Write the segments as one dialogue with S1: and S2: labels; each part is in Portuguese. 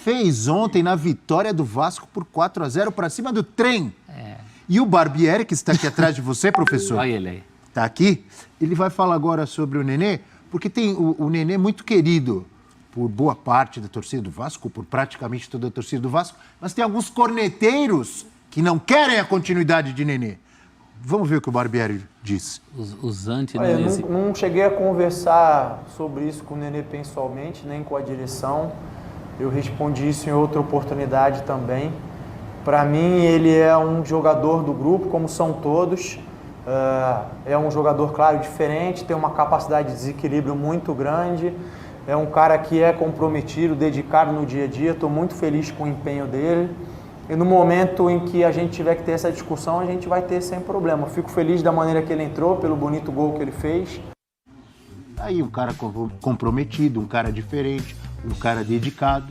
S1: fez ontem na vitória do Vasco por 4-0 para cima do Trem. E o Barbieri, que está aqui atrás de você, professor.
S2: Olha ele aí.
S1: Está aqui. Ele vai falar agora sobre o Nenê, porque tem o Nenê muito querido por boa parte da torcida do Vasco, por praticamente toda a torcida do Vasco, mas tem alguns corneteiros que não querem a continuidade de Nenê. Vamos ver o que o Barbieri disse.
S2: Os anti-Nenê.
S3: Não cheguei a conversar sobre isso com o Nenê pessoalmente, nem com a direção. Eu respondi isso em outra oportunidade também. Para mim, ele é um jogador do grupo, como são todos. É um jogador, claro, diferente, tem uma capacidade de desequilíbrio muito grande. É um cara que é comprometido, dedicado no dia a dia. Estou muito feliz com o empenho dele. E no momento em que a gente tiver que ter essa discussão, a gente vai ter sem problema. Fico feliz da maneira que ele entrou, pelo bonito gol que ele fez.
S1: Aí um cara comprometido, um cara diferente, um cara dedicado.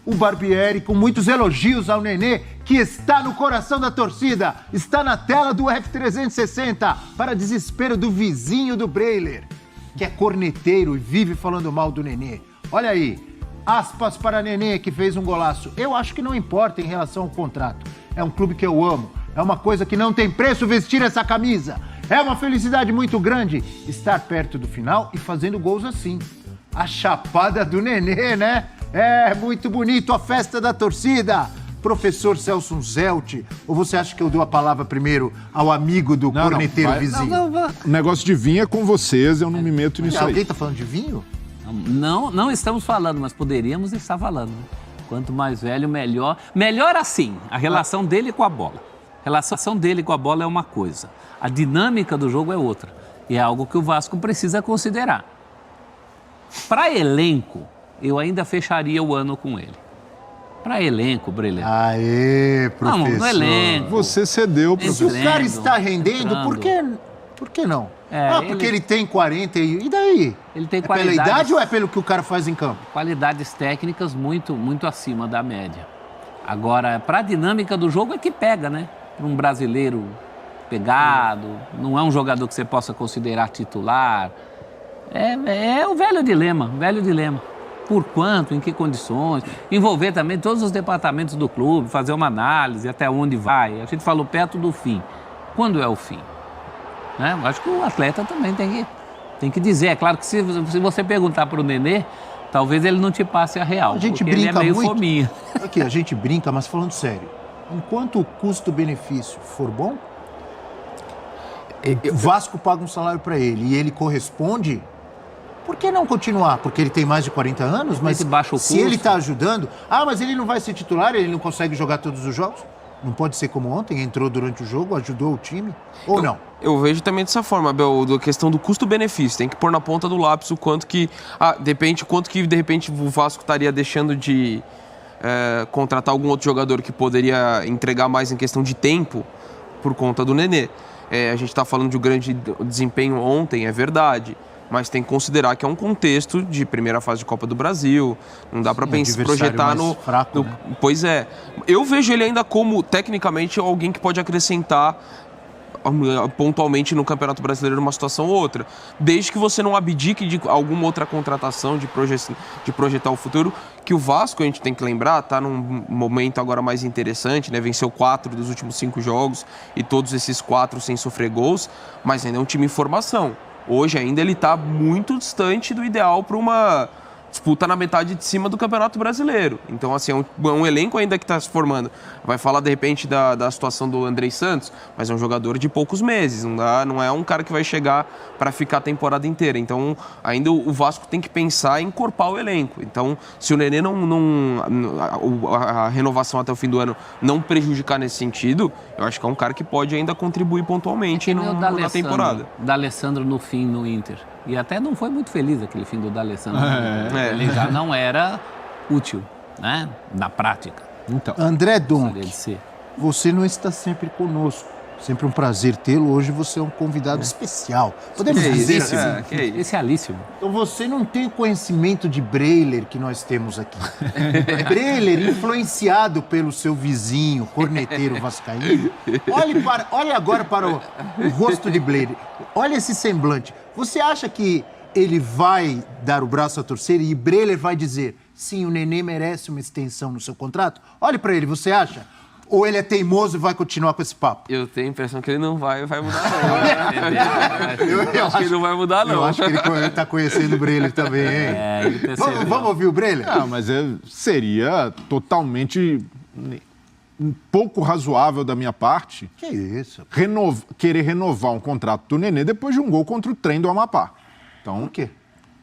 S1: O Barbieri com muitos elogios ao Nenê, que está no coração da torcida, está na tela do F360, para desespero do vizinho do Breiler, que é corneteiro e vive falando mal do Nenê. Olha aí, aspas para Nenê, que fez um golaço. Eu acho que não importa em relação ao contrato. É um clube que eu amo, é uma coisa que não tem preço vestir essa camisa. É uma felicidade muito grande estar perto do final e fazendo gols assim. A chapada do Nenê, né? É muito bonito a festa da torcida. Professor Celso Zelt, ou você acha que eu dou a palavra primeiro ao amigo do corneteiro vizinho?
S4: O negócio de vinho é com vocês, eu não me meto nisso aí.
S1: Alguém tá falando de vinho?
S2: Não estamos falando, mas poderíamos estar falando. Quanto mais velho, melhor. Melhor assim, a relação dele com a bola. A relação dele com a bola é uma coisa. A dinâmica do jogo é outra. E é algo que o Vasco precisa considerar. Para elenco, eu ainda fecharia o ano com ele. Para elenco, Breiler.
S1: Aê, professor.
S2: Não, no elenco.
S4: Você cedeu, professor.
S1: Se o cara está rendendo, por que não? Porque ele tem 40 e daí?
S2: Ele tem
S1: pela idade ou é pelo que o cara faz em campo?
S2: Qualidades técnicas muito, muito acima da média. Agora, para a dinâmica do jogo é que pega, né? Para um brasileiro pegado, não é um jogador que você possa considerar titular. É o velho dilema. Por quanto, em que condições, envolver também todos os departamentos do clube, fazer uma análise, até onde vai. A gente falou perto do fim. Quando é o fim? Né? Acho que o atleta também tem que dizer. É claro que se você perguntar para o Nenê, talvez ele não te passe a real,
S1: a gente
S2: porque
S1: brinca
S2: ele é meio
S1: muito.
S2: fominha.
S1: Aqui, a gente brinca, mas falando sério, enquanto o custo-benefício for bom, o Vasco paga um salário para ele e ele corresponde... Por que não continuar? Porque ele tem mais de 40 anos, mas se ele está ajudando... mas ele não vai ser titular, ele não consegue jogar todos os jogos? Não pode ser como ontem, entrou durante o jogo, ajudou o time? Ou não?
S5: Eu vejo também dessa forma, Abel, da questão do custo-benefício. Tem que pôr na ponta do lápis o quanto que... de repente o Vasco estaria deixando de contratar algum outro jogador que poderia entregar mais em questão de tempo por conta do Nenê. A gente está falando de um grande desempenho ontem, é verdade. Mas tem que considerar que é um contexto de primeira fase de Copa do Brasil. Não dá para projetar no...
S1: fraco, né?
S5: Pois é. Eu vejo ele ainda como, tecnicamente, alguém que pode acrescentar pontualmente no Campeonato Brasileiro numa situação ou outra. Desde que você não abdique de alguma outra contratação, de projetar o futuro, que o Vasco, a gente tem que lembrar, está num momento agora mais interessante, né? Venceu 4 dos últimos 5 jogos e todos esses 4 sem sofrer gols, mas ainda é um time em formação. Hoje ainda ele está muito distante do ideal para uma disputa na metade de cima do Campeonato Brasileiro. Então, assim, é um elenco ainda que está se formando. Vai falar, de repente, da situação do Andrei Santos, mas é um jogador de poucos meses. Não é um cara que vai chegar para ficar a temporada inteira. Então, ainda o Vasco tem que pensar em encorpar o elenco. Então, se o Nenê a renovação até o fim do ano não prejudicar nesse sentido, eu acho que é um cara que pode ainda contribuir pontualmente na temporada.
S2: O D'Alessandro no fim no Inter. E até não foi muito feliz aquele fim do D'Alessandro. Ele já não era útil, né? Na prática.
S1: Então, André Donk, você não está sempre conosco. Sempre um prazer tê-lo. Hoje você é um convidado especial. Podemos dizer assim?
S2: Especialíssimo.
S1: Então você não tem o conhecimento de Breiler que nós temos aqui. Breiler, influenciado pelo seu vizinho, corneteiro vascaíno. Olhe agora para o rosto de Breiler. Olha esse semblante. Você acha que ele vai dar o braço a torcer e Breiler vai dizer: sim, o Nenê merece uma extensão no seu contrato? Olhe para ele, você acha? Ou ele é teimoso e vai continuar com esse papo?
S5: Eu tenho a impressão que ele não vai mudar, não. Eu acho que ele não vai mudar, não.
S1: Eu acho que ele está conhecendo o Breler também, hein?
S2: Ele
S1: Vamos ouvir o Breler?
S4: Mas seria totalmente um pouco razoável da minha parte
S1: Que isso?
S4: querer renovar um contrato do Nenê depois de um gol contra o Trem do Amapá. Então,
S1: Por quê?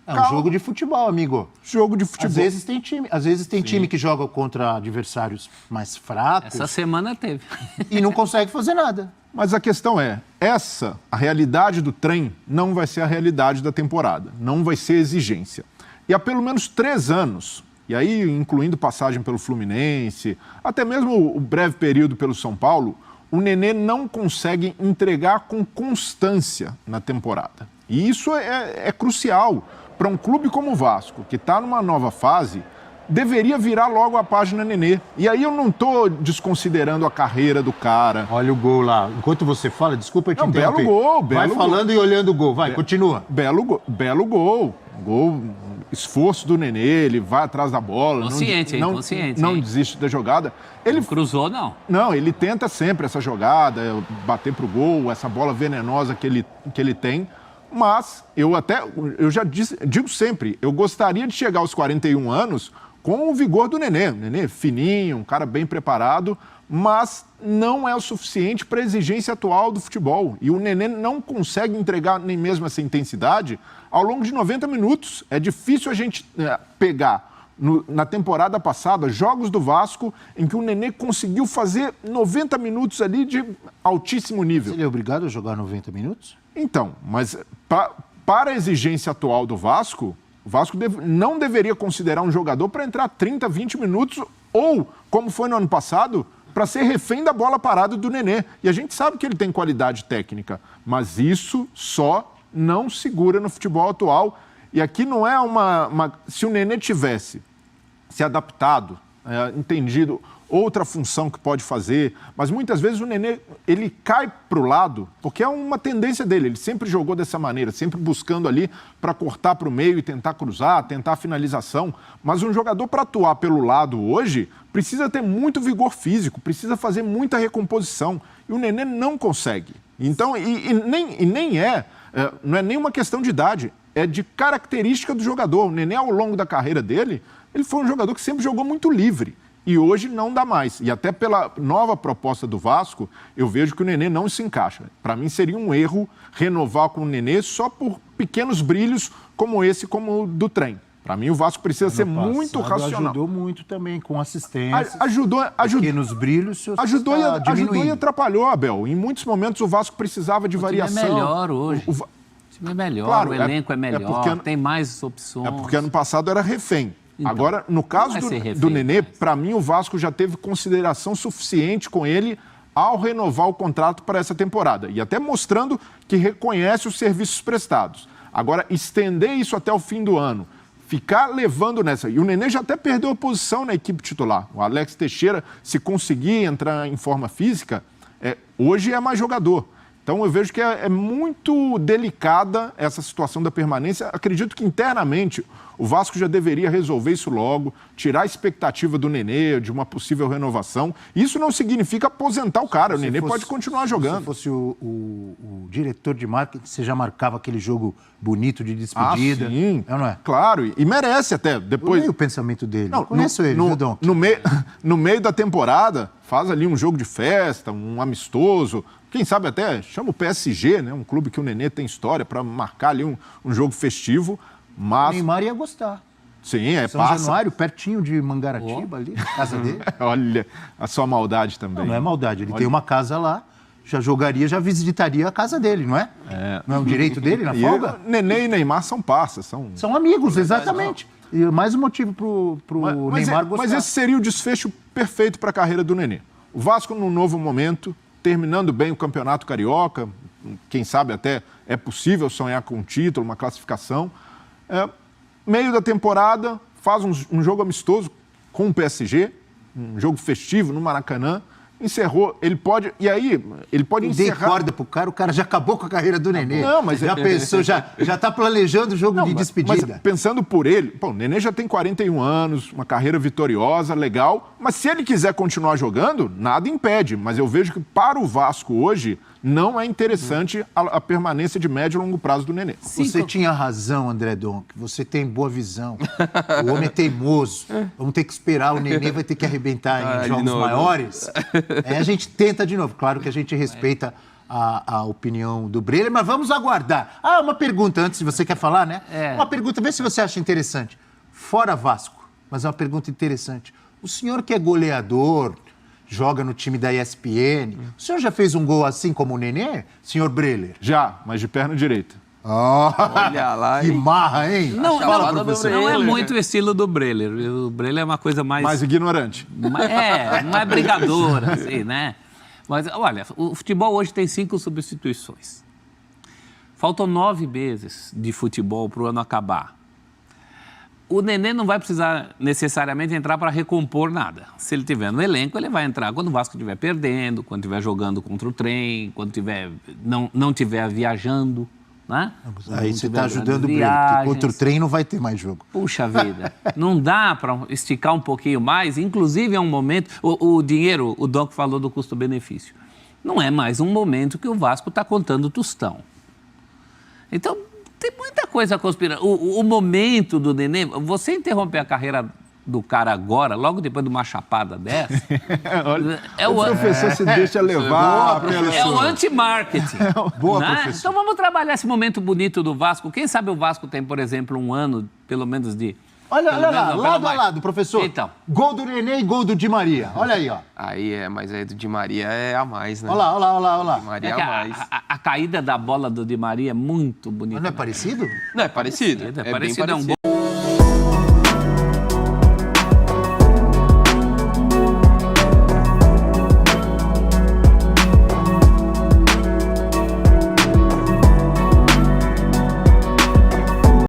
S1: É um
S4: Calma.
S1: jogo de futebol, amigo.
S4: jogo de futebol.
S1: Às vezes tem time que joga contra adversários mais fracos
S2: Essa semana teve.
S1: e não consegue fazer nada.
S4: Mas a questão é, a realidade do Trem não vai ser a realidade da temporada, não vai ser exigência. E há pelo menos 3 anos, e aí incluindo passagem pelo Fluminense, até mesmo o breve período pelo São Paulo, o Nenê não consegue entregar com constância na temporada. E isso é crucial para um clube como o Vasco, que está numa nova fase, deveria virar logo a página Nenê. E aí eu não estou desconsiderando a carreira do cara.
S1: Olha o gol lá. Enquanto você fala, desculpa eu te
S4: Não,
S1: interromper.
S4: belo gol,
S1: Vai
S4: belo
S1: falando e olhando o gol. Vai, continua.
S4: Belo gol. Gol, esforço do Nenê, ele vai atrás da bola.
S2: Consciente,
S4: não,
S2: consciente,
S4: não
S2: hein?
S4: desiste da jogada. Ele
S2: Não cruzou, não.
S4: Não, ele tenta sempre essa jogada, bater pro gol, essa bola venenosa que ele tem. Mas eu já digo sempre, eu gostaria de chegar aos 41 anos com o vigor do Nenê. O Nenê fininho, um cara bem preparado, mas não é o suficiente para a exigência atual do futebol. E o Nenê não consegue entregar nem mesmo essa intensidade ao longo de 90 minutos. É difícil a gente pegar na temporada passada jogos do Vasco em que o Nenê conseguiu fazer 90 minutos ali de altíssimo nível.
S1: Ele é obrigado a jogar 90 minutos?
S4: Então, mas para a exigência atual do Vasco, o Vasco não deveria considerar um jogador para entrar 30, 20 minutos ou, como foi no ano passado, para ser refém da bola parada do Nenê. E a gente sabe que ele tem qualidade técnica, mas isso só não segura no futebol atual. E aqui não é se o Nenê tivesse se adaptado, entendido outra função que pode fazer, mas muitas vezes o Nenê, ele cai para o lado, porque é uma tendência dele, ele sempre jogou dessa maneira, sempre buscando ali para cortar para o meio e tentar cruzar, tentar a finalização, mas um jogador para atuar pelo lado hoje precisa ter muito vigor físico, precisa fazer muita recomposição, e o Nenê não consegue. Então, não é nem uma questão de idade, é de característica do jogador. O Nenê, ao longo da carreira dele, ele foi um jogador que sempre jogou muito livre. E hoje não dá mais. E até pela nova proposta do Vasco, eu vejo que o Nenê não se encaixa. Para mim seria um erro renovar com o Nenê só por pequenos brilhos como esse, como o do Trem. Para mim o Vasco precisa ser muito racional.
S1: Ajudou muito também com assistência.
S4: Ajudou.
S1: Pequenos brilhos.
S4: Ajudou e atrapalhou, Abel. Em muitos momentos o Vasco precisava de variação.
S2: O time é melhor hoje. O time é melhor, claro, o elenco é melhor, tem mais opções.
S4: É porque ano passado era refém. Então, agora, no caso do Nenê, para mim o Vasco já teve consideração suficiente com ele ao renovar o contrato para essa temporada. E até mostrando que reconhece os serviços prestados. Agora, estender isso até o fim do ano, ficar levando nessa... E o Nenê já até perdeu a posição na equipe titular. O Alex Teixeira, se conseguir entrar em forma física, hoje é mais jogador. Então, eu vejo que é muito delicada essa situação da permanência. Acredito que internamente o Vasco já deveria resolver isso logo, tirar a expectativa do Nenê, de uma possível renovação. Isso não significa aposentar o cara. O Nenê pode continuar jogando.
S1: Se fosse o diretor de marketing, você já marcava aquele jogo bonito de despedida.
S4: Ah, sim.
S1: Não é?
S4: Claro, e merece até. Depois...
S1: Eu leio o pensamento dele.
S4: Não,
S1: eu conheço ele, viu, Dom?
S4: No meio da temporada, faz ali um jogo de festa, um amistoso. Quem sabe até chama o PSG, né? Um clube que o Nenê tem história, para marcar ali um jogo festivo. Mas...
S1: O Neymar ia gostar.
S4: Sim,
S1: São Januário, pertinho de Mangaratiba, ali, na casa dele.
S4: Olha, a sua maldade também.
S1: Não é maldade, ele tem uma casa lá, já jogaria, já visitaria a casa dele, não é? Não é um direito dele na folga?
S4: Nenê e Neymar são parças,
S1: são amigos, exatamente. E mais um motivo pro Neymar gostar.
S4: Mas esse seria o desfecho perfeito para a carreira do Nenê. O Vasco num novo momento, terminando bem o Campeonato Carioca, quem sabe até é possível sonhar com um título, uma classificação. Meio da temporada, faz um jogo amistoso com o PSG, um jogo festivo no Maracanã, encerrou, ele pode... E aí, ele pode
S1: Dei
S4: encerrar...
S1: corda pro cara, o cara já acabou com a carreira do Nenê.
S4: Não, mas
S1: já pensou, já tá planejando o jogo de despedida.
S4: Mas pensando por ele, pô, o Nenê já tem 41 anos, uma carreira vitoriosa, legal, mas se ele quiser continuar jogando, nada impede. Mas eu vejo que para o Vasco hoje não é interessante a permanência de médio e longo prazo do Nenê.
S1: Você tinha razão, André Donk. Você tem boa visão. O homem é teimoso. Vamos ter que esperar. O Nenê vai ter que arrebentar em jogos maiores. A gente tenta de novo. Claro que a gente respeita a opinião do Breler, mas vamos aguardar. Uma pergunta antes, se você quer falar, né? Uma pergunta, vê se você acha interessante. Fora Vasco, mas é uma pergunta interessante. O senhor que é goleador, joga no time da ESPN, o senhor já fez um gol assim como o Nenê, senhor Breler?
S4: Já, mas de perna direita.
S5: Olha lá,
S1: que
S5: hein?
S1: marra, hein?
S2: Não,
S5: chamada
S2: não,
S5: do
S2: não é
S5: Breler.
S2: muito o estilo do Breler. O Breler é uma coisa mais...
S4: Mais ignorante.
S2: não é brigadora, assim, né? Mas, olha, o futebol hoje tem 5 substituições. Faltam 9 meses de futebol para o ano acabar. O Nenê não vai precisar necessariamente entrar para recompor nada. Se ele estiver no elenco, ele vai entrar quando o Vasco estiver perdendo, quando estiver jogando contra o trem, quando não estiver viajando, né?
S1: Aí você está
S2: tiver
S1: ajudando o
S2: grandes
S1: Breler, porque
S2: viagens.
S1: contra o trem não vai ter mais jogo.
S2: Puxa vida, não dá para esticar um pouquinho mais? Inclusive é um momento... O dinheiro, o Doc falou do custo-benefício. Não é mais um momento que o Vasco está contando tostão. Então, tem muita coisa conspirando. O momento do Nenê... Você interromper a carreira do cara agora, logo depois de uma chapada dessa...
S4: Olha, o professor se deixa levar.
S2: É o anti-marketing.
S1: Boa,
S2: né?
S1: professor.
S2: Então vamos trabalhar esse momento bonito do Vasco. Quem sabe o Vasco tem, por exemplo, um ano, pelo menos de...
S1: Olha
S2: pelo
S1: lá,
S2: menos, não,
S1: lado
S2: pelo
S1: a
S2: mais.
S1: lado, professor.
S2: Então.
S1: Gol do Nenê e gol do Di Maria. Olha aí, ó.
S5: Mas aí do Di Maria é a mais, né?
S1: Olha lá.
S5: Di Maria
S2: É
S5: é
S2: que
S5: a mais.
S2: a caída da bola do Di Maria é muito bonita.
S1: Não é
S2: né?
S1: parecido?
S5: Não, é parecido.
S2: É
S5: bem
S2: parecido, é um
S5: parecido.
S2: gol